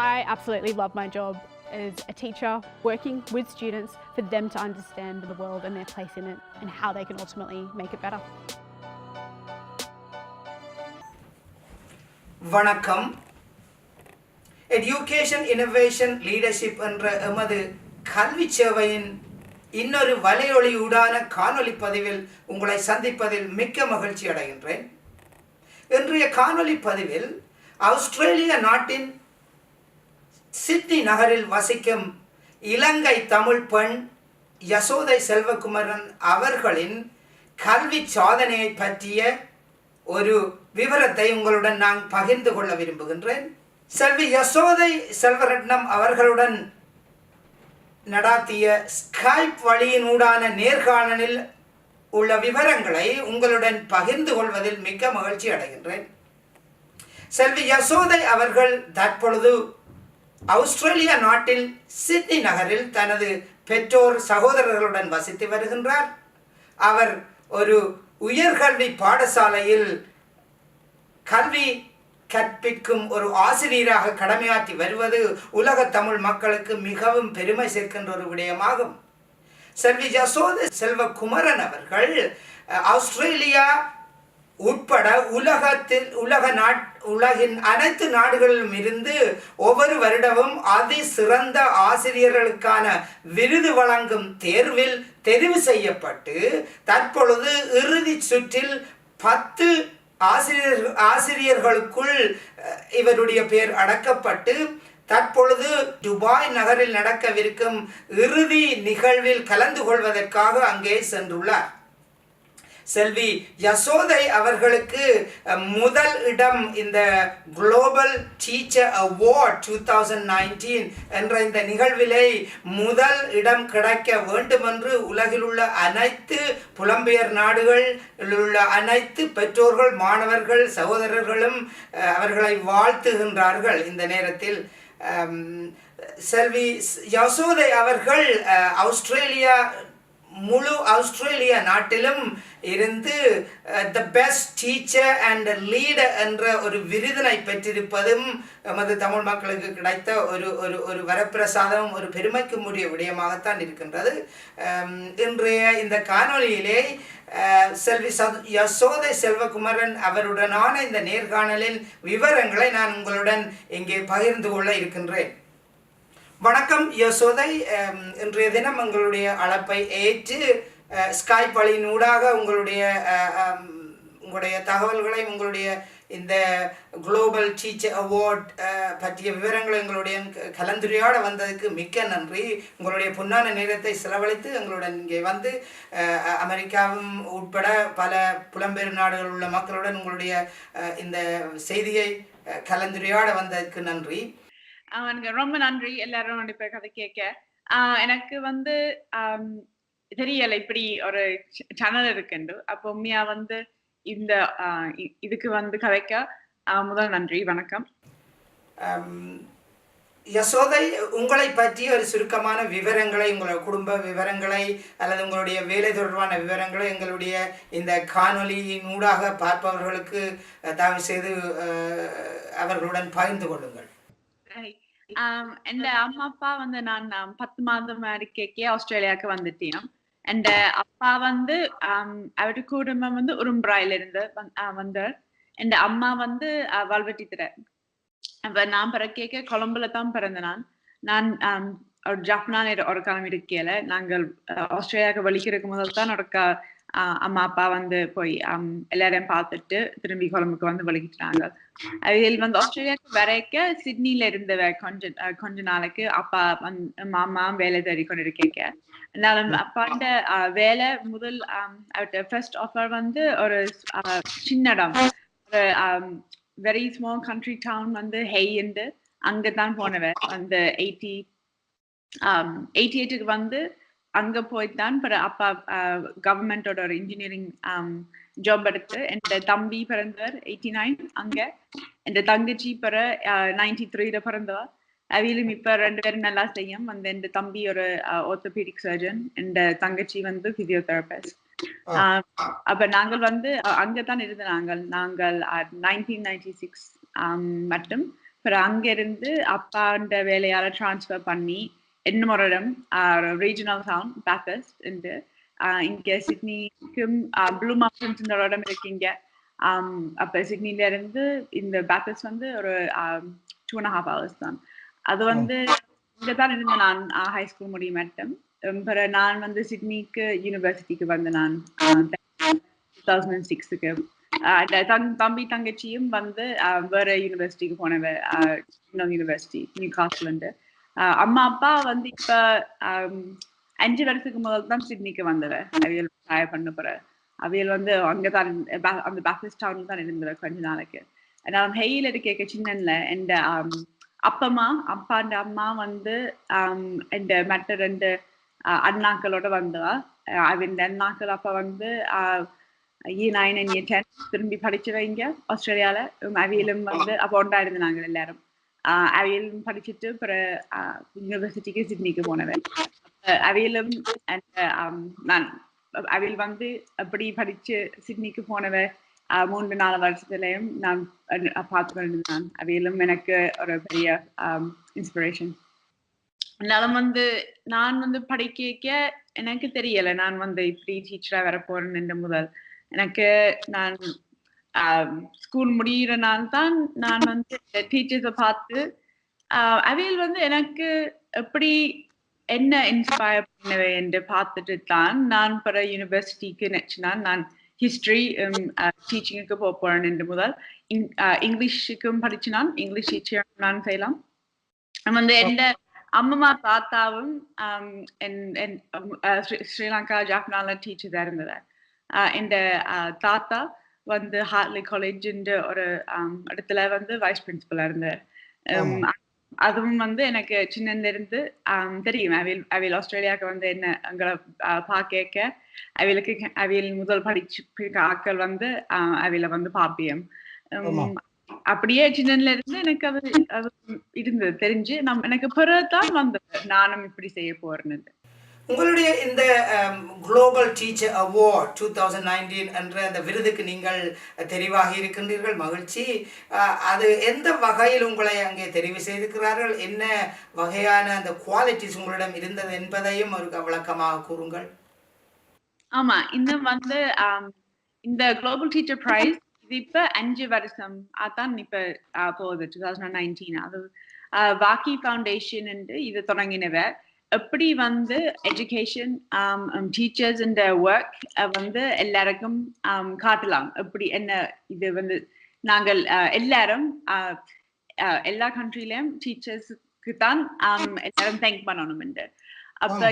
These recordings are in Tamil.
I absolutely love my job as a teacher, working with students for them to understand the world and their place in it and how they can ultimately make it better. வணக்கம். எஜுகேஷன் இனோவேஷன் லீடர்ஷிப் என்ற எமது கல்வி சேவையின் இன்னொரு வலையொலியூடான காணொலி பதிவில் உங்களை சந்திப்பதில் மிக்க மகிழ்ச்சி அடைகின்றேன். இன்றைய காணொலி பதிவில் ஆஸ்திரேலிய நாட்டின் சிட்னி நகரில் வசிக்கும் இலங்கை தமிழ் பெண் யசோதை செல்வகுமரன் அவர்களின் கல்வி சாதனையை பற்றிய ஒரு விவரத்தை உங்களுடன் நான் பகிர்ந்து கொள்ள விரும்புகின்றேன். செல்வி யசோதை செல்வரட்னம் அவர்களுடன் நடாத்திய ஸ்கைப் வழியினூடான நேர்காணலில் உள்ள விவரங்களை உங்களுடன் பகிர்ந்து கொள்வதில் மிக்க மகிழ்ச்சி அடைகின்றேன். செல்வி யசோதை அவர்கள் தற்பொழுது ஆஸ்திரேலியா நாட்டில் சிட்னி நகரில் தனது பெற்றோர் சகோதரர்களுடன் வசித்து வருகின்றார். அவர் ஒரு உயர்கல்வி பாடசாலையில் கல்வி கற்பிக்கும் ஒரு ஆசிரியராக கடமையாற்றி வருவது உலக தமிழ் மக்களுக்கு மிகவும் பெருமை சேர்க்கின்ற ஒரு விடயமாகும். செல்வி யசோதை செல்வகுமரன் அவர்கள் ஆஸ்திரேலியா உட்பட உலகின் அனைத்து நாடுகளிலும் இருந்து ஒவ்வொரு வருடமும் அதி சிறந்த ஆசிரியர்களுக்கான விருது வழங்கும் தேர்வில் தெரிவு செய்யப்பட்டு தற்பொழுது இறுதி சுற்றில் 10 ஆசிரியர்களுக்குள் இவருடைய பெயர் அடக்கப்பட்டு தற்பொழுது துபாய் நகரில் நடக்கவிருக்கும் இறுதி நிகழ்வில் கலந்து கொள்வதற்காக அங்கே சென்றுள்ளார். செல்வி யசோதை அவர்களுக்கு முதல் இடம் இந்த குளோபல் டீச்சர் அவார்ட் 2019 என்ற இந்த நிகழ்விலே முதல் இடம் கிடைக்க வேண்டும் என்று உலகில் உள்ள அனைத்து புலம்பெயர் நாடுகளில் உள்ள அனைத்து பெற்றோர்கள், மாணவர்கள், சகோதரர்களும் அவர்களை வாழ்த்துகின்றார்கள். இந்த நேரத்தில் செல்வி யசோதை அவர்கள் முழு ஆஸ்திரேலியா நாட்டிலும் இருந்து the best teacher and leader என்ற ஒரு விருதினை பெற்றிருப்பதும் நமது தமிழ் மக்களுக்கு கிடைத்த ஒரு வரப்பிரசாதம், ஒரு பெருமைக்கு உரிய விடயமாகத்தான் இருக்கின்றது. இன்றைய இந்த காணொலியிலே செல்வி யசோதை செல்வகுமரன் அவருடனான இந்த நேர்காணலின் விவரங்களை நான் உங்களுடன் இங்கே பகிர்ந்து கொள்ள இருக்கின்றேன். வணக்கம் யசோதை, இன்றைய தினம் உங்களுடைய அழைப்பை ஏற்று ஸ்கைப் வழியினூடாக உங்களுடைய தகவல்களை, உங்களுடைய இந்த குளோபல் டீச்சர் அவார்ட் பற்றிய விவரங்களை எங்களுடைய கலந்துரையாட வந்ததுக்கு மிக்க நன்றி. உங்களுடைய பொன்னான நேரத்தை செலவழித்து எங்களுடன் இங்கே வந்து அமெரிக்காவும் உட்பட பல புலம்பெயர் நாடுகளில் உள்ள மக்களுடன் உங்களுடைய இந்த செய்தியை கலந்துரையாட வந்ததுக்கு நன்றி. எனக்கு ரொம்ப நன்றி. எல்லாரும் இப்ப கதை கேட்க எனக்கு தெரியல இப்படி ஒரு சேனல் இருக்குண்டு. அப்போ உண்மையா இந்த இதுக்கு கதைக்க முதல் நன்றி. வணக்கம். யசோதை, உங்களை பற்றி ஒரு சுருக்கமான விவரங்களை, உங்களுடைய குடும்ப விவரங்களை அல்லது உங்களுடைய வேலை தொடர்பான விவரங்களை எங்களுடைய இந்த காணொலியினூடாக பார்ப்பவர்களுக்கு தயவு செய்து அவர்களுடன் பகிர்ந்து கொள்ளுங்கள். என் அம்மா அப்பா நான் 10 மாதம் இருக்கே ஆஸ்திரேலியாவுக்கு வந்துட்டேன். என் அப்பா அவருடைய குடும்பம் உரும்புராயில இருந்து வந்தார். என் அம்மா வல்வெட்டித்துறை. அப்ப நான் பிறக்க கொழம்புல தான் பிறந்தேன். நான் ஒரு ஜப்னான் ஒரு காலம் இருக்கல. நாங்கள் ஆஸ்திரேலியாவுக்கு வலிக்கிறதுக்கு முதல் தான் அம்மா அப்பா போய் எல்லாரையும் பார்த்துட்டு திரும்பி கொழம்புக்கு வலிக்கிட்டாங்க. அதில் ஆஸ்திரேலியாவுக்கு வரைக்க சிட்னில இருந்தவ கொஞ்ச நாளைக்கு அப்பா மாமா வேலை தேடி கொண்டு இருக்கேன். அப்பாண்ட வேலை முதல் ஃபர்ஸ்ட் ஆஃபர் ஒரு சின்ன இடம், ஒரு வெரி ஸ்மால் கண்ட்ரி டவுன் ஹெய்ண்டு அங்கதான் போனவன். 88க்கு அங்க போய்தான் அப்பா கவர்மெண்டோட ஒரு இன்ஜினியரிங் ஜாப் எடுத்து. என் தம்பி பிறந்தவர் 89 அங்க. என் தங்கச்சி 93 பிறந்தவா. அவிலும் இப்ப 2 பேரும் நல்லா செய்யும். என் தம்பி ஒரு ஆர்த்தோபீடிக் சர்ஜன், என் தங்கச்சி பிசியோதெரபிஸ்ட். அப்ப நாங்கள் அங்கதான் இருந்த நாங்கள் 1996 மட்டும் அப்புறம் அங்கிருந்து அப்பாண்ட வேலையால டிரான்ஸ்ஃபர் பண்ணி இன்னொரு இடம் ரீஜனல் டவுன் பேத்தஸ்ட் என்று இங்க சிட்னிக்கும் ப்ளூ மவுண்டன்ஸ் ஒரு இடம் இருக்கீங்க. அப்ப சிட்னில இருந்து இந்த பேத்தஸ்ட் வந்து ஒரு 2.5 hours தான். அது வந்து இங்கதான் இருந்தேன் நான் ஹை ஸ்கூல் முடியும் மட்டும். பிறகு நான் வந்து சிட்னிக்கு யூனிவர்சிட்டிக்கு வந்து நான் 2006க்கு தம்பி தங்கச்சியும் வந்து வேற யூனிவர்சிட்டிக்கு போனவ, யூனிவர்சிட்டி நியூ காஸ்ட்லேருந்து. அம்மா அப்பா வந்து இப்ப 5 வருஷத்துக்கு முதல் தான் சிட்னிக்கு வந்தவ. அவியல் பண்ண போற அவியல் வந்து அங்கதான் அந்த பேப்டிஸ்ட் டவுன்ல தான் இருந்தவ கொஞ்ச நாளைக்கு. நான் ஹெயில இருக்க சின்னன்ல எந்த அப்பாண்ட அம்மா வந்து எந்த மற்ற 2 அண்ணாக்களோட வந்தவா. அவன் அண்ணாக்கள் அப்ப வந்து year 9 and year 10 திரும்பி படிச்சவங்க ஆஸ்திரேலியால. அவியலும் வந்து அப்போ ஒன்றா இருந்தாங்க எல்லாரும். அவியலும் படிச்சுட்டு அப்புறம் யூனிவர்சிட்டிக்கு சிட்னிக்கு போனவன். அவியலும் நான் அவியல் வந்து அப்படி படிச்சு சிட்னிக்கு போனவ 3-4 வருஷத்துலயும் நான் பார்த்துக்கொண்டு நான் அவியலும் எனக்கு ஒரு பெரிய இன்ஸ்பிரேஷன். அதனால வந்து நான் வந்து படிக்க எனக்கு தெரியல நான் வந்து இப்படி டீச்சரா வர போறேன்னு முதல். எனக்கு நான் ஸ்கூல் முடிகிற நாள் தான் நான் வந்து டீச்சர்ஸை பார்த்து அவியல் வந்து எனக்கு எப்படி என்ன இன்ஸ்பயர் பண்ணவே என்று பார்த்துட்டு தான் நான் பிற யூனிவர்சிட்டிக்கு நினைச்சினான் நான் ஹிஸ்டரி டீச்சிங்குக்கு போறேன் என்று முதல். இங்கிலீஷுக்கும் படிச்சினான், இங்கிலீஷ் டீச்சர் நான் செய்யலாம். வந்து எந்த அம்மா தாத்தாவும் ஸ்ரீலங்கா ஜாப்னால டீச்சர் தான் இருந்தது. இந்த தாத்தா வந்து ஹார்ட்லி காலேஜ் ஒரு இடத்துல வந்து வைஸ் பிரின்சிபலா இருந்தார். அதுவும் வந்து எனக்கு சின்னதுல இருந்து தெரியும். அவியல் ஆஸ்திரேலியாவுக்கு வந்து என்ன அங்களை பார்க்க அவியல் முதல் படிச்சு ஆக்கள் வந்து அவியல வந்து பாப்பியம். அப்படியே சின்னதுல இருந்து எனக்கு அது இருந்தது தெரிஞ்சு எனக்கு பிறகுதான் வந்தது நானும் இப்படி செய்ய போறேன்னு. உங்களுடைய இந்த குளோபல் டீச்சர் அவார்ட் 2019 என்ற அந்த விருதுக்கு நீங்கள் தெரிவாகி இருக்கின்றீர்கள், மகிழ்ச்சி. அது எந்த வகையில் உங்களை அங்கே தெரிவு செய்திருக்கிறார்கள், என்ன வகையான அந்த குவாலிட்டிஸ் உங்களிடம் இருந்தது என்பதையும் ஒரு விளக்கமாக கூறுங்கள். ஆமா, இன்னும் வந்து இந்த குளோபல் டீச்சர் பிரைஸ் இது இப்ப 5 வருஷம் அதான் இப்ப போகுது 2019. அது வாக்கி ஃபவுண்டேஷன் என்று இது தொடங்கினவ. எப்படி வந்து எஜுகேஷன் டீச்சர்ஸ் இந்த ஒர்க் வந்து எல்லாருக்கும் காட்டலாம். எப்படி என்ன இது வந்து நாங்கள் எல்லாரும் எல்லா கண்ட்ரிலையும் டீச்சர்ஸுக்கு தான் எல்லாரும் தேங்க் பண்ணணும் என்று. அப்ப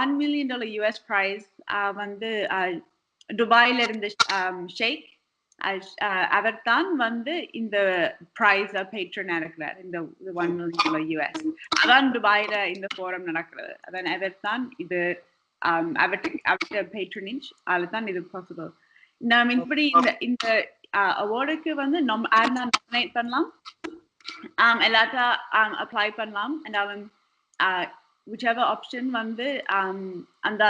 $1 million US பிரைஸ் வந்து துபாயில இருந்த ஷேக் அவர் தான் வந்து இந்த பிரைஸ் பேட்ரனா இருக்கிறார். இந்த $1 million US அதான் துபாயில இந்த ஃபோரம் நடக்கிறது. அதான் அவர் தான் இது அவர்கிட்ட பேட்ரனேஜ் அதுதான் இது பாசிபிள். நாம் இப்படி இந்த அவார்டுக்கு வந்து நாமினேட் பண்ணலாம், எல்லாத்தையும் அப்ளை பண்ணலாம். and whichever option வந்து அந்த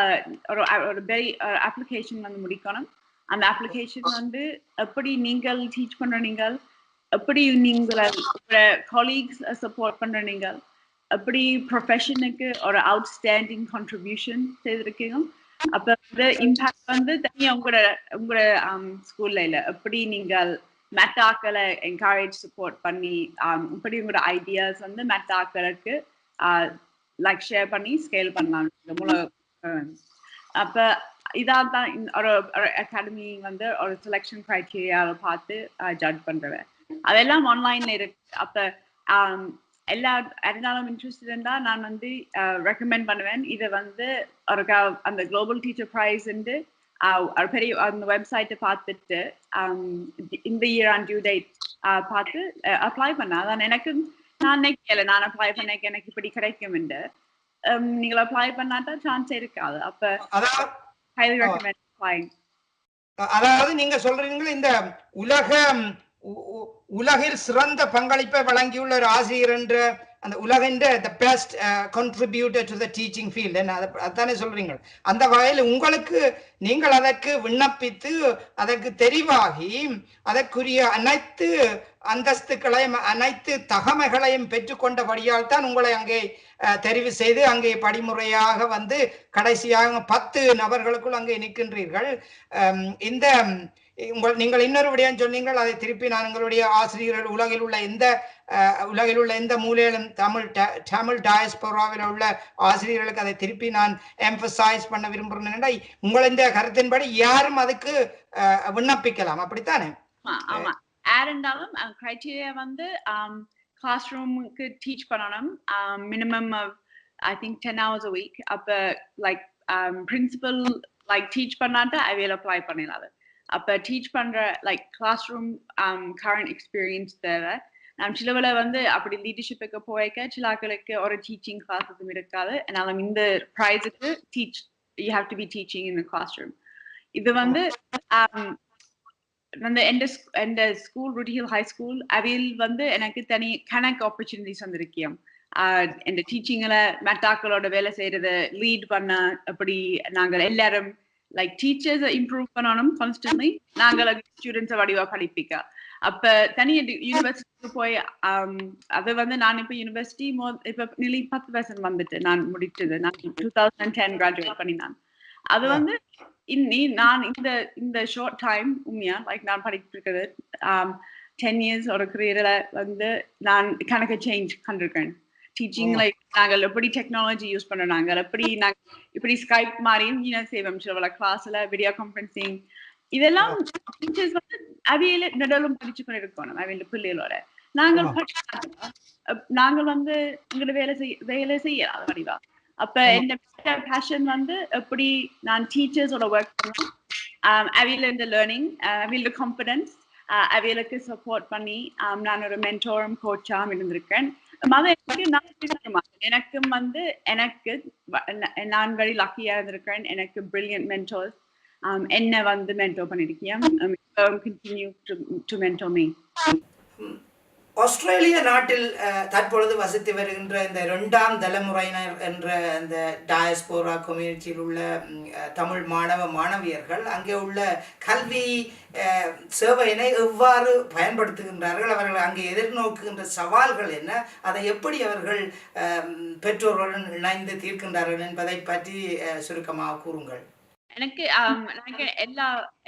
ஒரு பெரிய அப்ளிகேஷன் வந்து முடிக்கணும். அந்த அப்ளிகேஷன் வந்து எப்படி நீங்கள் டீச் பண்ற, நீங்கள் எப்படி நீங்கள் காலீக்ஸ் சப்போர்ட் பண்ற, நீங்கள் எப்படி ப்ரொஃபஷனுக்கு ஒரு அவுட்ஸ்டாண்டிங் கான்ட்ரிபியூஷன் செய்திருக்கீங்க. அப்ப வந்து இம்பாக்ட் வந்து தனியா உங்களோட ஸ்கூல்ல இல்ல, எப்படி நீங்கள் மெட்டாக்களை என்கரேஜ் சப்போர்ட் பண்ணி இப்படி உங்களோட ஐடியாஸ் வந்து மெட்டாக்களுக்கு லைக் ஷேர் பண்ணி ஸ்கேல் பண்ணலாம் இந்த மூலம். அப்ப இதான் ஒரு அகாடமி வந்து ஒரு செலெக்ஷன் கிரைட்டீரியாவை பார்த்து ஜட்ஜ் பண்றவன். அதெல்லாம் ஆன்லைன்ல இருக்கு. அப்ப எல்லாரும் இன்ட்ரெஸ்ட் இருந்தா நான் வந்து ரெக்கமெண்ட் பண்ணுவேன். இதை வந்து ஒரு அந்த குளோபல் டீச்சர் பிரைஸ் வந்து பெரிய அந்த வெப்சைட்டை பார்த்துட்டு இந்த இயர் ஆன் டியூ டேட் பார்த்து அப்ளை பண்ண. அதான் எனக்கு நான் நினைக்கல நான் அப்ளை பண்ண எனக்கு இப்படி கிடைக்கும் என்று. நீங்கள் அப்ளை பண்ணாட்டா சான்ஸ் இருக்காது. அப்ப highly recommend applying. அதாவது நீங்க சொல்றீங்க இந்த உலகில் சிறந்த பங்களிப்பை வழங்கியுள்ள ஒரு ஆசிரியர் என்ற அந்த உலகின் the best contributor to the teaching field என்ன அதானே சொல்றீங்க. அந்த வகையில் உங்களுக்கு நீங்கள் அதற்கு விண்ணப்பித்து அதற்கு தெரிவாகி அதற்குரிய அனைத்து அந்தஸ்துகளையும் அனைத்து தகமைகளையும் பெற்றுக்கொண்டபடியால் தான் உங்களை அங்கே தெரிவு செய்து அங்கே படிமுறையாக வந்து கடைசியாக 10 நபர்களுக்குள் அங்கே நிற்கின்றீர்கள். இந்த நீங்கள் இன்னொரு விடயம் சொன்னீங்கள், அதை திருப்பி நான் எங்களுடைய ஆசிரியர்கள் உலகில் உள்ள எந்த மூலையிலும் தமிழ் டயஸ்போராவில் உள்ள ஆசிரியர்களுக்கு அதை திருப்பி நான் எம்பசைஸ் பண்ண விரும்புகிறேன். உங்கள் இந்த கருத்தின்படி யாரும் அதுக்கு விண்ணப்பிக்கலாம், அப்படித்தானே? ஆமா, யார் இருந்தாலும் கிரைட்டீரியா வந்து கிளாஸ்ரூமுக்கு டீச் பண்ணணும், minimum of I think 10 hours a week. அப்ப லைக் பிரின்சிபல் லைக் டீச் பண்ணாட்டா அவையில் அப்ளை பண்ணிடலாம். அப்ப டீச் பண்ற லைக் கிளாஸ்ரூம் கரண்ட் எக்ஸ்பீரியன்ஸ் தேவை. சிலவில் வந்து அப்படி லீடர்ஷிப்புக்கு போய்க்க சிலாக்களுக்கு ஒரு டீச்சிங் கிளாஸஸும் இருக்காது. அதனால இந்த ப்ரைஸுக்கு you have to be teaching in the classroom. இது வந்து எந்த ஸ்கூல் ருட்டிஹில் ஹை ஸ்கூல் அவையில் வந்து எனக்கு தனி கணக்கு ஆப்பர்ச்சுனிட்டிஸ் வந்திருக்கியம். இந்த டீச்சிங்கில் மெட்டாக்களோட வேலை செய்யறது லீட் பண்ண, அப்படி நாங்கள் எல்லாரும் லைக் டீச்சர்ஸை இம்ப்ரூவ் பண்ணணும் கான்ஸ்டன்ட்லி. நாங்கள் ஸ்டூடெண்ட்ஸை வடிவா படிப்பிக்க. அப்ப தனி யூனிவர்சிட்டிக்கு போய் அது வந்து நான் இப்போ யூனிவர்சிட்டி இப்போ நிலை 10% வந்துட்டு நான் முடிச்சது. நான் 2010 கிராஜுவேட் பண்ணினான். அது வந்து நான் இந்த ஷார்ட் டைம் உண்மையா லைக் நான் படிக்கிட்டு இருக்கிறது 10 years ஒரு கரியர்ல வந்து நான் கணக்கு சேஞ்ச் கண்டிருக்கேன். டீச்சிங் லைக் நாங்கள் எப்படி டெக்னாலஜி யூஸ் பண்றோம், நாங்கள் இப்படி ஸ்கைப் மாதிரி செய்வோம் சில கிளாஸ்ல வீடியோ கான்ஃபரன்சிங். இதெல்லாம் டீச்சர்ஸ் வந்து அவையில நடுவில் படிச்சு கொண்டு இருக்கணும் அவையில பிள்ளைகளோட. நாங்கள் வந்து எங்களோட வேலை செய்யலாம் வடிவா. அப்ப என்ன பேஷன் வந்து எப்படி நான் டீச்சர்ஸோட ஒர்க் பண்ணுவேன், அவையில இந்த லேர்னிங், அவையில கான்ஃபிடன்ஸ், அவைகளுக்கு சப்போர்ட் பண்ணி நான் ஒரு மென்டோரும் கோச்சாம் இருந்திருக்கேன். எனக்கும் வந்து நான் வெரி லக்கியா இருந்திருக்கேன். எனக்கு பிரில்லியன்ட் மென்டோர்ஸ் என்ன வந்து மென்டோர் பண்ணிருக்கேன். continue to mentor me. ஆஸ்திரேலிய நாட்டில் தற்பொழுது வசித்து வருகின்ற இந்த 2ஆம் தலைமுறையினர் என்ற இந்த டயஸ்போரா கம்யூனிட்டியில் உள்ள தமிழ் மாணவியர்கள் அங்கே உள்ள கல்வி சேவையினை எவ்வாறு பயன்படுத்துகின்றார்கள், அவர்கள் அங்கே எதிர்நோக்குகின்ற சவால்கள் என்ன, அதை எப்படி அவர்கள் பெற்றோர்களுடன் இணைந்து தீர்க்கின்றார்கள் என்பதை பற்றி சுருக்கமாக கூறுங்கள். எனக்கு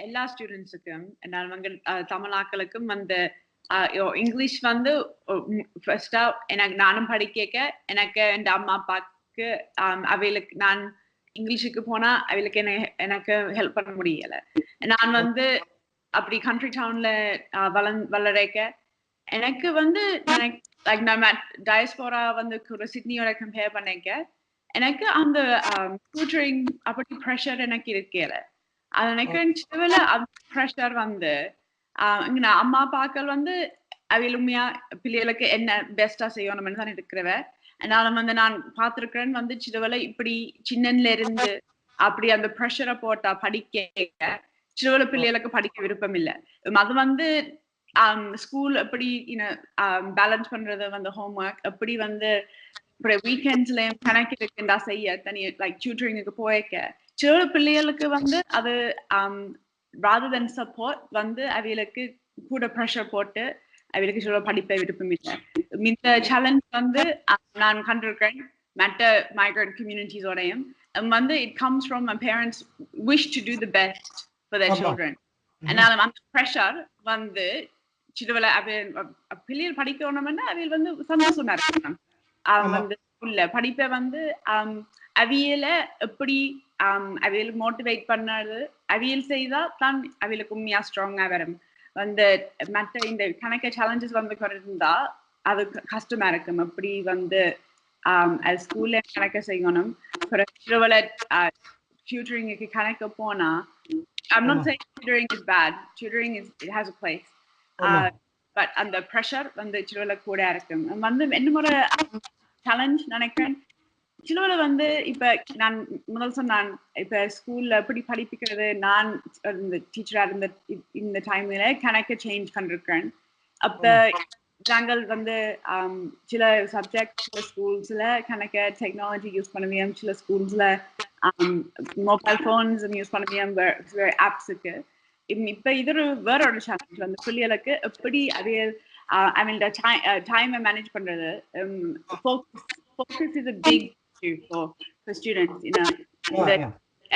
எல்லா ஸ்டூடெண்ட்ஸுக்கும் தமிழாக்களுக்கும் வந்து இங்கிலீஷ் வந்து ஃபர்ஸ்டா எனக்கு நானும் படிக்க எனக்கு என் அம்மா அப்பாவுக்கு அவைகளுக்கு நான் இங்கிலீஷுக்கு போனா அவைகளுக்கு எனக்கு ஹெல்ப் பண்ண முடியல. நான் வந்து அப்படி கண்ட்ரி டவுன்ல வளரக்க எனக்கு வந்து நம்ம டயஸ்போரா வந்து சிட்னியோட கம்பேர் பண்ணிக்க எனக்கு அந்த டியூட்டரிங் அப்படி ப்ரெஷர் எனக்கு இருக்கல. அது எனக்கு அந்த ப்ரெஷர் வந்து அம்மா அப்பாக்கள் வந்து அவையிலுமையா பிள்ளைகளுக்கு என்ன பெஸ்டா செய்யணும்னு தான் இருக்கிறவ. அதனால வந்து நான் பார்த்திருக்கிறேன் வந்து சிறுவலை இப்படி சின்னன்ல இருந்து அப்படி அந்த ப்ரெஷரை போட்டா படிக்க சிறுவலை பிள்ளைகளுக்கு படிக்க விருப்பம் இல்லை. அது வந்து ஸ்கூல் எப்படி பேலன்ஸ் பண்றது வந்து ஹோம் ஒர்க் எப்படி வந்து வீக்கெண்ட்ஸ்லயும் கணக்கு இருக்குண்டா செய்ய தனி லைக் டியூட்டரிங்குக்கு போய்க்க சிறு பிள்ளைகளுக்கு வந்து அது rather than support வந்து அவைகளுக்கு கூட ப்ரெஷர் போட்டு அவைகளுக்கு சில படிப்பை விருப்பம் இல்லை. இந்த சேலஞ்ச் வந்து நான் கண்டிருக்கேன் மற்ற மைக்ரண்ட் கம்யூனிட்டிஸோடையும் வந்து it comes from my parents wish to do the best for their children. அதனால அந்த ப்ரெஷர் வந்து சிறுவலை பிள்ளைகள் படிக்கணும்னா அவையில் வந்து சந்தோஷமா இருக்கணும். வந்து உள்ள படிப்பை வந்து அவியல எப்படி அவியல் மோட்டிவேட் பண்ணது அவியல் செய்தா தான் அவியலுக்கு உண்மையா ஸ்ட்ராங்கா வரும். வந்து மற்ற இந்த கணக்க சேலஞ்சஸ் வந்து இருந்தா அது கஷ்டமா இருக்கும். அப்படி வந்து அது ஸ்கூல்ல கணக்க செய்யணும். டியூட்டரிங்க்கு கணக்க போனா I'm not saying tutoring is bad. Tutoring it has a place. But அந்த ப்ரெஷர் வந்து சிறுவல கூட இருக்கும். வந்து என்னோட சேலஞ்ச் நினைக்கிறேன் சிலவளை வந்து இப்ப நான் முதல் சொன்னான் இப்ப ஸ்கூல்ல எப்படி படிப்பிக்கிறது நான் இந்த டீச்சரா இருந்த இந்த டைம்ல கணக்க சேஞ்ச் பண்ணிருக்கேன். அப்ப நாங்கள் வந்து சில சப்ஜெக்ட் சில ஸ்கூல்ஸ்ல கணக்க டெக்னாலஜி யூஸ் பண்ணுவோம், சில ஸ்கூல்ஸ்ல மொபைல் ஃபோன்ஸ் யூஸ் பண்ணுவோம், ஆப்ஸுக்கு. இப்ப இது வேற ஒரு சேலஞ்ச் வந்து பிள்ளைகளுக்கு எப்படி அது ஐ மீன் டைமை மேனேஜ் பண்றது. Focus is a big issue for students இந்த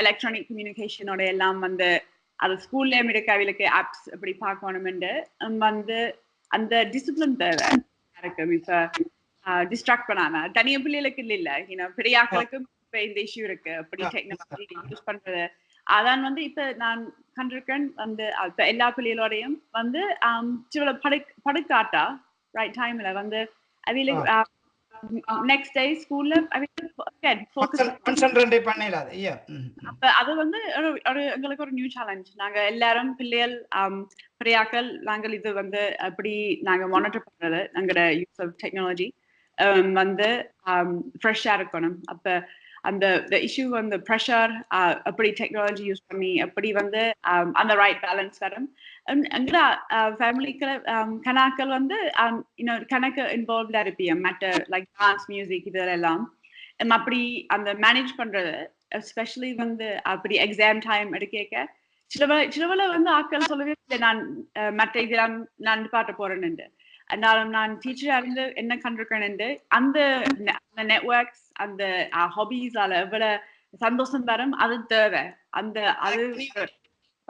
எலக்ட்ரானிக் கம்யூனிகேஷனோட எல்லாம் வந்து அது ஸ்கூல்லேயும் இருக்க அவளுக்கு ஆப்ஸ் எப்படி பார்க்கணும்னு வந்து அந்த டிசிப்ளின் தேவை இருக்கும். இப்ப டிஸ்ட்ராக்ட் பண்ணாம தனியா பிள்ளைகளுக்கு இல்ல பெரிய ஆட்களுக்கும் இப்ப இந்த இஷ்யூ இருக்கு, அப்படி டெக்னாலஜி யூஸ் பண்றது. அதான் வந்து இப்ப நான் கண்டிருக்கேன் வந்து இப்ப எல்லா பிள்ளைகளோடையும் வந்து சில படுக்காட்டா ரைட் டைம்ல வந்து அவளுக்கு next day ஸ்கூல்ல கான்சென்ட்ரேட் பண்ணிடாது. அப்ப அது வந்து எங்களுக்கு ஒரு நியூ சேலஞ்ச். நாங்க எல்லாரும் பிள்ளைகள் பெரியாக்கள் நாங்கள் இது வந்து அப்படி நாங்க மானிட்டர் பண்றது எங்களோட யூஸ் ஆஃப் டெக்னாலஜி வந்து ஃப்ரெஷ்ஷா இருக்கணும். அப்ப அந்த இஷ்யூ வந்து ப்ரெஷர் அப்படி டெக்னாலஜி யூஸ் பண்ணி அப்படி வந்து அந்த ரைட் பேலன்ஸ் வரும். எங்களோட ஃபேமிலிக்கு கணாக்கள் வந்து கணக்கு இன்வால்வ்டா இருப்பீங்க மற்ற லைக் டான்ஸ் மியூசிக் இதெல்லாம் அப்படி அந்த மேனேஜ் பண்றது. எஸ்பெஷலி வந்து அப்படி எக்ஸாம் டைம் எடுக்க சிலவள வந்து ஆட்கள் சொல்லவே இல்லை நான் மற்ற இதெல்லாம் நான் பாட்ட போறேன்னு. அதனால நான் டீச்சரா இருந்து என்ன கண்டிருக்கேன் அந்த நெட்வொர்க்ஸ் அந்த ஹாபீஸால எவ்வளவு சந்தோஷம் வரும் அது தேவை. அந்த அது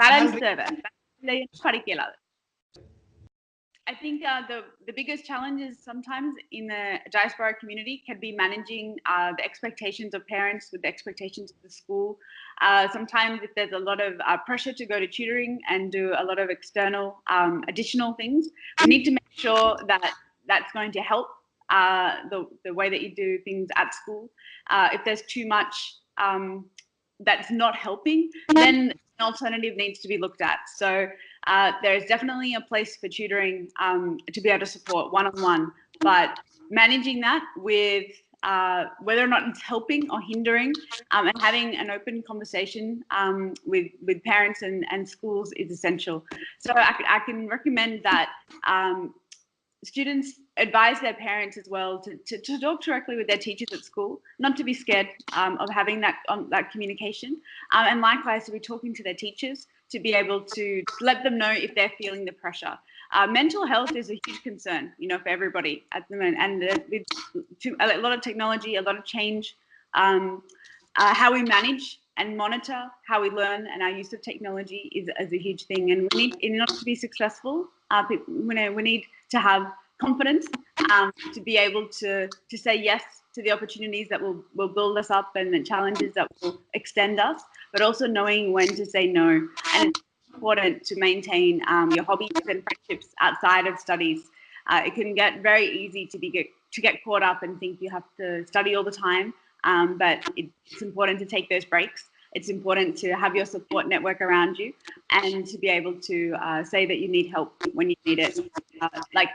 பேலன்ஸ் தேவை, படிக்கலாது. I think the biggest challenge is sometimes in the diaspora community can be managing the expectations of parents with the expectations of the school. Sometimes if there's a lot of pressure to go to tutoring and do a lot of external additional things, we need to make sure that that's going to help the way that you do things at school. If there's too much that's not helping, then an alternative needs to be looked at. So there's definitely a place for tutoring to be able to support one-on-one, but managing that with whether or not it's helping or hindering and having an open conversation with parents and schools is essential. So I can recommend that students advise their parents as well to talk directly with their teachers at school, not to be scared of having that communication, and likewise to be talking to their teachers to be able to let them know if they're feeling the pressure. Mental health is a huge concern, for everybody at the moment, and with a lot of technology, a lot of change, how we manage and monitor how we learn and our use of technology is a huge thing. And we need, in order to be successful, we need to have confidence to be able to say yes to the opportunities that will build us up and the challenges that will extend us, but also knowing when to say no. And it's important to maintain your hobbies and friendships outside of studies. It can get very easy to get caught up and think you have to study all the time, but it's important to take those breaks. It's important to have your support network around you and to be able to say that you need help when you need it. Like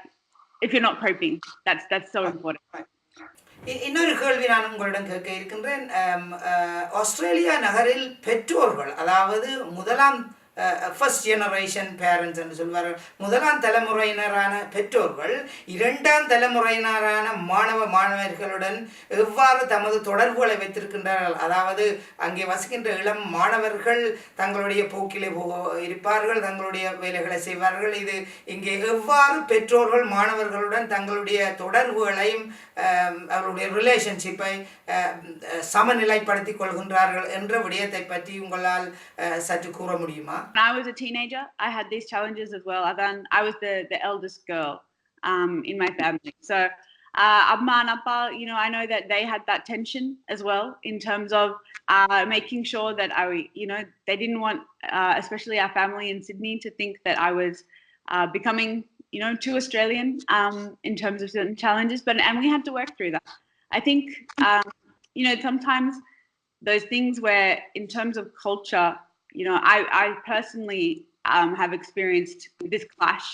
if you're not coping, that's so important. இன்னொரு கேள்வி நான் உங்களிடம் கேட்க இருக்கின்றேன். ஆஸ்திரேலியா நகரில் பெற்றோர்கள், அதாவது முதலாம் ஃபர்ஸ்ட் ஜெனரேஷன் பேரண்ட்ஸ் என்று சொல்வார்கள், முதலாம் தலைமுறையினரான பெற்றோர்கள் இரண்டாம் தலைமுறையினரான மாணவர்களுடன் எவ்வாறு தமது தொடர்புகளை வைத்திருக்கின்றார்கள். அதாவது அங்கே வசிக்கின்ற இளம் மாணவர்கள் தங்களுடைய போக்கிலே இருப்பார்கள், தங்களுடைய வேலைகளை செய்வார்கள். இது இங்கே எவ்வாறு பெற்றோர்கள் மாணவர்களுடன் தங்களுடைய தொடர்புகளையும் அவருடைய ரிலேஷன்ஷிப்பை சமநிலைப்படுத்திக் கொள்கின்றார்கள் என்ற விடயத்தை பற்றி உங்களால் சற்று கூற முடியுமா? When I was a teenager, I had these challenges as well. I was the eldest girl in my family. So Amma and Appa, I know that they had that tension as well in terms of making sure that they didn't want, especially our family in Sydney, to think that I was becoming, too Australian in terms of certain challenges. And we had to work through that. I think, sometimes those things where in terms of culture, I personally have experienced this clash,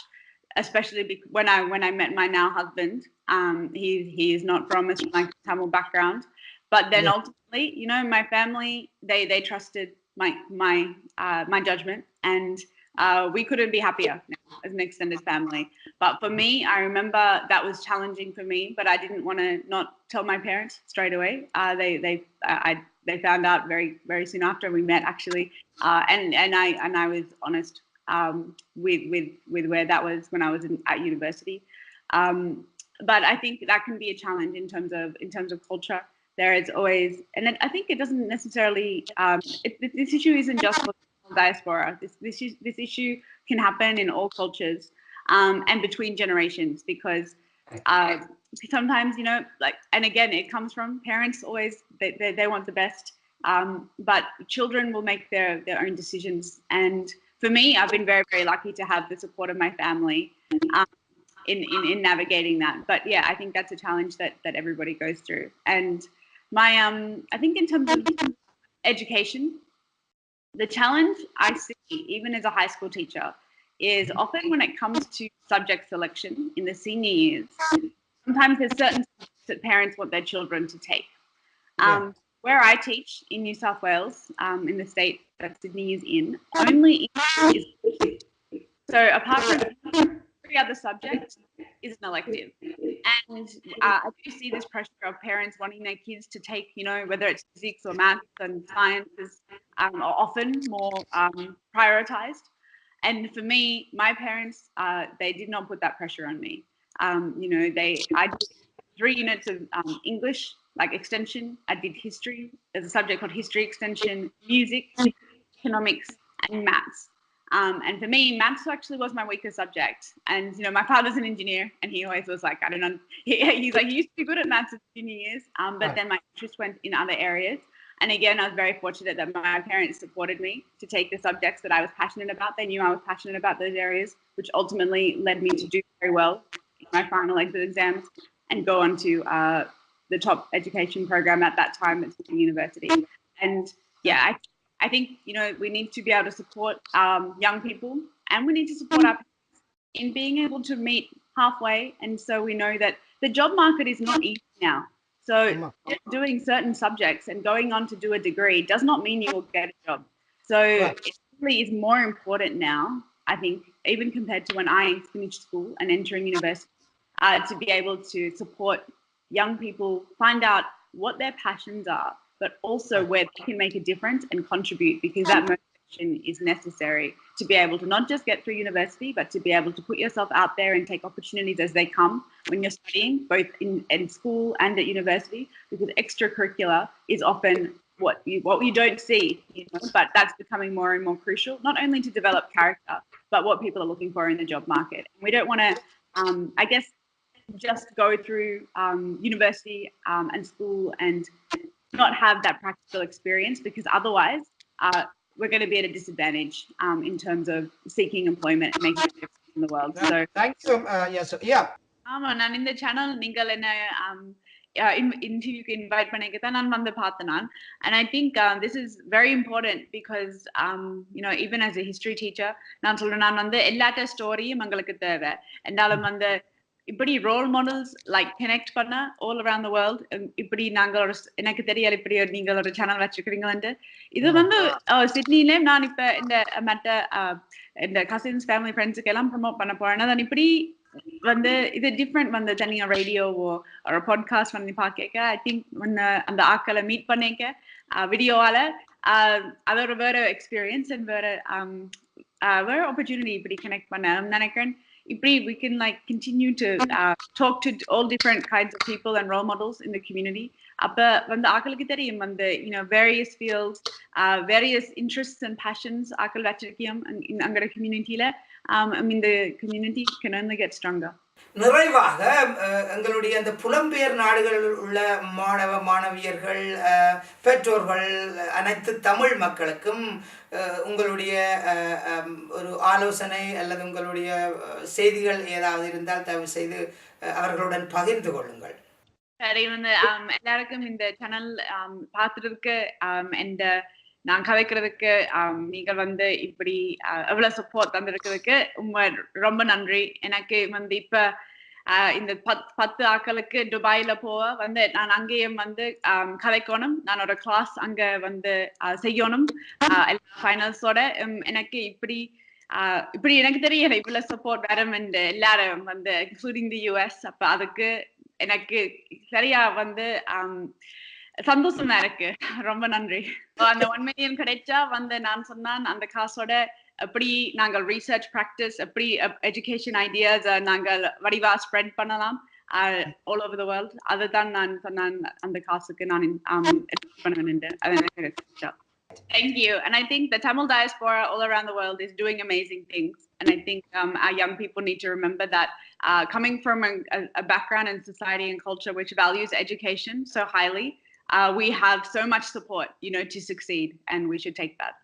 especially when I met my now husband. He is not from a Sri Lankan Tamil background, but then ultimately, my family they trusted my judgment, and we couldn't be happier now as an extended family. But for me, I remember that was challenging for me, but I didn't want to not tell my parents straight away. They found out very, very soon after we met, actually, and I was honest with where that was when I was at university. But I think that can be a challenge in terms of culture. There is always, and I think it doesn't necessarily. This issue isn't just for diaspora. This issue can happen in all cultures and between generations, because sometimes, you know, like, and again, it comes from parents. Always they want the best, but children will make their own decisions. And for me, I've been very, very lucky to have the support of my family in navigating that. But yeah, I think that's a challenge that everybody goes through. And my I think in terms of education, the challenge I see, even as a high school teacher, is often when it comes to subject selection in the senior years, sometimes there's certain subjects that parents want their children to take. Where I teach in New South Wales, in the state that Sydney is in, only English is so apart from every other subject is an elective. And I do see this pressure of parents wanting their kids to take, you know, whether it's physics or maths and sciences, are often more prioritized. And for me, my parents, they did not put that pressure on me. You know, I did 3 units of English, like extension. I did history. There's a subject called history extension, music, economics, and maths. And for me, maths actually was my weakest subject. And, you know, my father's an engineer, and he always was like, I don't know. He's like, you used to be good at maths in junior years, but then my interest went in other areas. And again, I was very fortunate that my parents supported me to take the subjects that I was passionate about. They knew I was passionate about those areas, which ultimately led me to do very well in my final exit exams and go on to the top education program at that time at Sydney University. And yeah, I think, you know, we need to be able to support young people, and we need to support our parents in being able to meet halfway. And so we know that the job market is not easy now. So just doing certain subjects and going on to do a degree does not mean you will get a job. So it really is more important now, I think, even compared to when I finished school and entering university, to be able to support young people, find out what their passions are, but also where they can make a difference and contribute, because that motivation is necessary to be able to not just get through university, but to be able to put yourself out there and take opportunities as they come when you're studying, both in school and at university, because extracurricular is often what you don't see, you know, but that's becoming more and more crucial, not only to develop character, but what people are looking for in the job market. And we don't want to, I guess, just go through university and school and not have that practical experience, because otherwise we're going to be at a disadvantage in terms of seeking employment and making a difference in the world. So thanks so yes, yeah. நான் இந்த சேனல் நீங்கள் என்ன இன்டர்வியூக்கு இன்வைட் பண்ணிக்கிட்டு தான் நான் வந்து பார்த்தேன். And I think this is very important because you know, even as a history teacher, நான் சொல்றேன், நான் வந்து எல்லாட்ட ஸ்டோரியும் எங்களுக்கு தேவை. என்றாலும் வந்து இப்படி ரோல் மாடல்ஸ் லைக் கனெக்ட் பண்ண ஆல் அரவுண்ட் தி வேர்ல்ட், இப்படி நாங்கள் எனக்கு தெரியல இப்படி நீங்கள் ஒரு சேனல் வச்சிருக்கீங்கன்னு. இது வந்து சிட்னிலே நான் இப்ப இந்த மற்ற இந்த கசின்ஸ் ஃபேமிலி ஃப்ரெண்ட்ஸுக்கு எல்லாம் ப்ரமோட் பண்ண போறேன். நான் இப்படி வந்து இது டிஃப்ரெண்ட் வந்து தனியா ரேடியோவோ ஒரு பாட்காஸ்ட் பண்ணி பார்க்க, ஐ திங்க் அந்த ஆக்களை மீட் பண்ணிக்க வீடியோவால அது ஒரு வேற எக்ஸ்பீரியன்ஸ் அண்ட் வேற ஆப்பர்ச்சுனிட்டி இப்படி கனெக்ட் பண்ண நினைக்கிறேன். We can like continue to talk to all different kinds of people and role models in the community. When the ஆக்களுக்கு தெரியும் வந்து, you know, various fields, various interests and passions ஆக்கள் வச்சிருக்கோம் அங்கட communityல. I mean, the community can only get stronger. நிறைவாக எங்களுடைய அந்த புலம்பெயர் நாடுகளில் உள்ள மாணவ மாணவியர்கள், பெற்றோர்கள், அனைத்து தமிழ் மக்களுக்கும் உங்களுடைய ஒரு ஆலோசனை அல்லது உங்களுடைய செய்திகள் ஏதாவது இருந்தால் தயவு செய்து அவர்களுடன் பகிர்ந்து கொள்ளுங்கள். சரி, வந்து எல்லாருக்கும் இந்த சேனல் பார்த்துட்டு இந்த நான் கதைக்கிறதுக்கு நீங்கள் வந்து இப்படி எவ்வளவு சப்போர்ட் தந்திருக்கிறதுக்கு ரொம்ப நன்றி. எனக்கு வந்து இப்ப இந்த 10 ஆக்களுக்கு துபாயில போக வந்து நான் அங்கேயும் வந்து கதைக்கணும். நான் ஒரு கிளாஸ் அங்க வந்து செய்யணும் ஃபைனல்ஸோட. எனக்கு இப்படி இப்படி எனக்கு தெரியல இவ்வளவு சப்போர்ட் வரும் எல்லாரும் வந்து இன்க்ளூடிங் தி யூஎஸ். அப்ப அதுக்கு எனக்கு சரியா வந்து சந்தோஷமா இருக்கு. ரொம்ப நன்றி. அந்த 1 மில்லியன் கிடைச்சா வந்து நான் சொன்னான் அந்த காசோட எப்படி நாங்கள் ரீசர்ச் பிராக்டிஸ் எப்படி எஜுகேஷன் ஐடியாஸ் நாங்கள் வடிவா ஸ்ப்ரெட் பண்ணலாம் ஆல் ஓவர் த வேர்ல்ட். அதுதான் நான் சொன்னான் அந்த காசுக்கு நான் பண்ணுவேன். அது எனக்கு கிடைச்சா. Thank you. And I think the Tamil diaspora all around the world is doing amazing things. And I think our young people need to remember that coming from a background in society and culture which values education so highly, we have so much support, to succeed, and we should take that.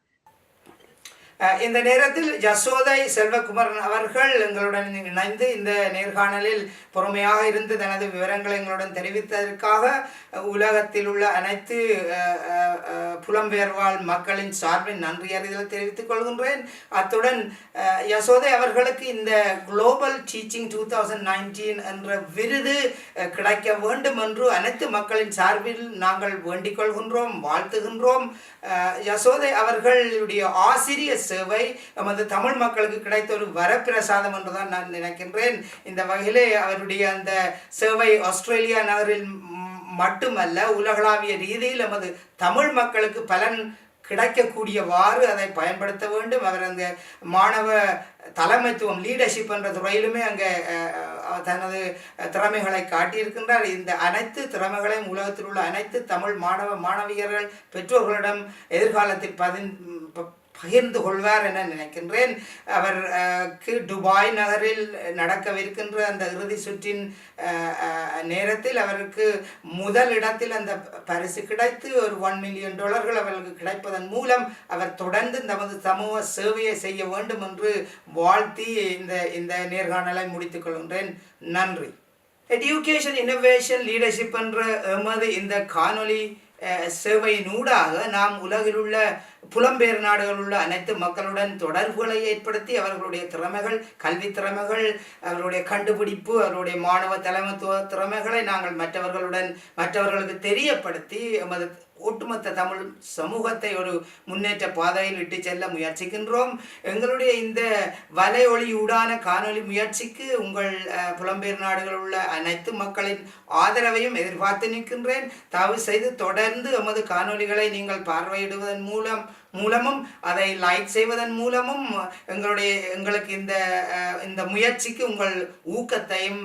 இந்த நேரத்தில் யசோதை செல்வகுமாரன் அவர்கள் எங்களுடன் இணைந்து இந்த நேர்காணலில் பொறுமையாக இருந்து தனது விவரங்களை எங்களுடன் தெரிவித்ததற்காக உலகத்தில் உள்ள அனைத்து புலம்பெயர்வாழ் மக்களின் சார்பில் நன்றி அறிதலை தெரிவித்துக் கொள்கின்றேன். அத்துடன் யசோதை அவர்களுக்கு இந்த குளோபல் டீச்சிங் 2019 என்ற விருது கிடைக்க வேண்டும் என்று அனைத்து மக்களின் சார்பில் நாங்கள் வேண்டிக் கொள்கின்றோம், வாழ்த்துகின்றோம். யசோதை அவர்களுடைய ஆசிரியர் சேவை நமது தமிழ் மக்களுக்கு கிடைத்த ஒரு வரப்பிரசாதம் என்றுதான் நான் நினைக்கின்றேன். இந்த வகையிலே அவருடைய அந்த சேவை ஆஸ்திரேலியா நகரில் மட்டுமல்ல உலகளாவிய ரீதியில் நமது தமிழ் மக்களுக்கு பலன் கிடைக்கக்கூடியவாறு அதை பயன்படுத்த வேண்டும். அவர் அந்த மாணவ தலைமைத்துவம் லீடர்ஷிப் என்ற துறையிலுமே அங்கே தனது திறமைகளை காட்டியிருக்கின்றார். இந்த அனைத்து திறமைகளையும் உலகத்தில் உள்ள அனைத்து தமிழ் மாணவியர்கள் பெற்றோர்களிடம் எதிர்காலத்தில் பகிர்ந்து கொள்வார் என நினைக்கின்றேன். அவருக்கு துபாய் நகரில் நடக்கவிருக்கின்ற அந்த இறுதி சுற்றின் நேரத்தில் அவருக்கு முதல் இடத்தில் அந்த பரிசு கிடைத்து ஒரு $1 மில்லியன் அவர்களுக்கு கிடைப்பதன் மூலம் அவர் தொடர்ந்து நமது சமூக சேவையை செய்ய வேண்டும் என்று வாழ்த்தி இந்த நேர்காணலை முடித்துக் கொள்கின்றேன். நன்றி. எஜுகேஷன் இன்னோவேஷன் லீடர்ஷிப் என்ற எமது இந்த காணொலி சேவையினூடாக நாம் உலகில் உள்ள புலம்பெயர் நாடுகளில் உள்ள அனைத்து மக்களுடன் தொடர்புகளை ஏற்படுத்தி அவர்களுடைய திறமைகள், கல்வி திறமைகள், அவர்களுடைய கண்டுபிடிப்பு, அவருடைய மாணவ தலைமைத்துவ திறமைகளை நாங்கள் மற்றவர்களுக்கு தெரியப்படுத்தி எமது ஒட்டுமொத்த தமிழ் சமூகத்தை ஒரு முன்னேற்ற பாதையில் இட்டு செல்ல முயற்சிக்கின்றோம். எங்களுடைய இந்த வலையொலியூடான காணொலி முயற்சிக்கு உங்கள் புலம்பெயர் நாடுகளில் உள்ள அனைத்து மக்களின் ஆதரவையும் எதிர்பார்த்து நிற்கின்றேன். தயவு செய்து தொடர்ந்து எமது காணொலிகளை நீங்கள் பார்வையிடுவதன் மூலமும் அதை லைக் செய்வதன் மூலமும் எங்களுக்கு இந்த முயற்சிக்கு உங்கள் ஊக்கத்தையும்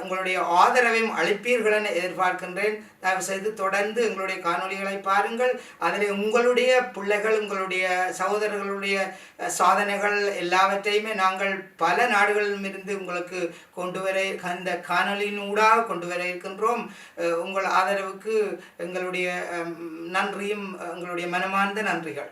உங்களுடைய ஆதரவையும் அளிப்பீர்கள் என எதிர்பார்க்கின்றேன். தயவு செய்து தொடர்ந்து எங்களுடைய காணொலிகளை பாருங்கள். அதில் உங்களுடைய பிள்ளைகள், உங்களுடைய சகோதரர்களுடைய சாதனைகள் எல்லாவற்றையுமே நாங்கள் பல நாடுகளிலிருந்து உங்களுக்கு இந்த காணொலியின் ஊடாக கொண்டு வர இருக்கின்றோம். உங்கள் ஆதரவுக்கு எங்களுடைய நன்றியும் எங்களுடைய மனமார்ந்த நன்றிகள்.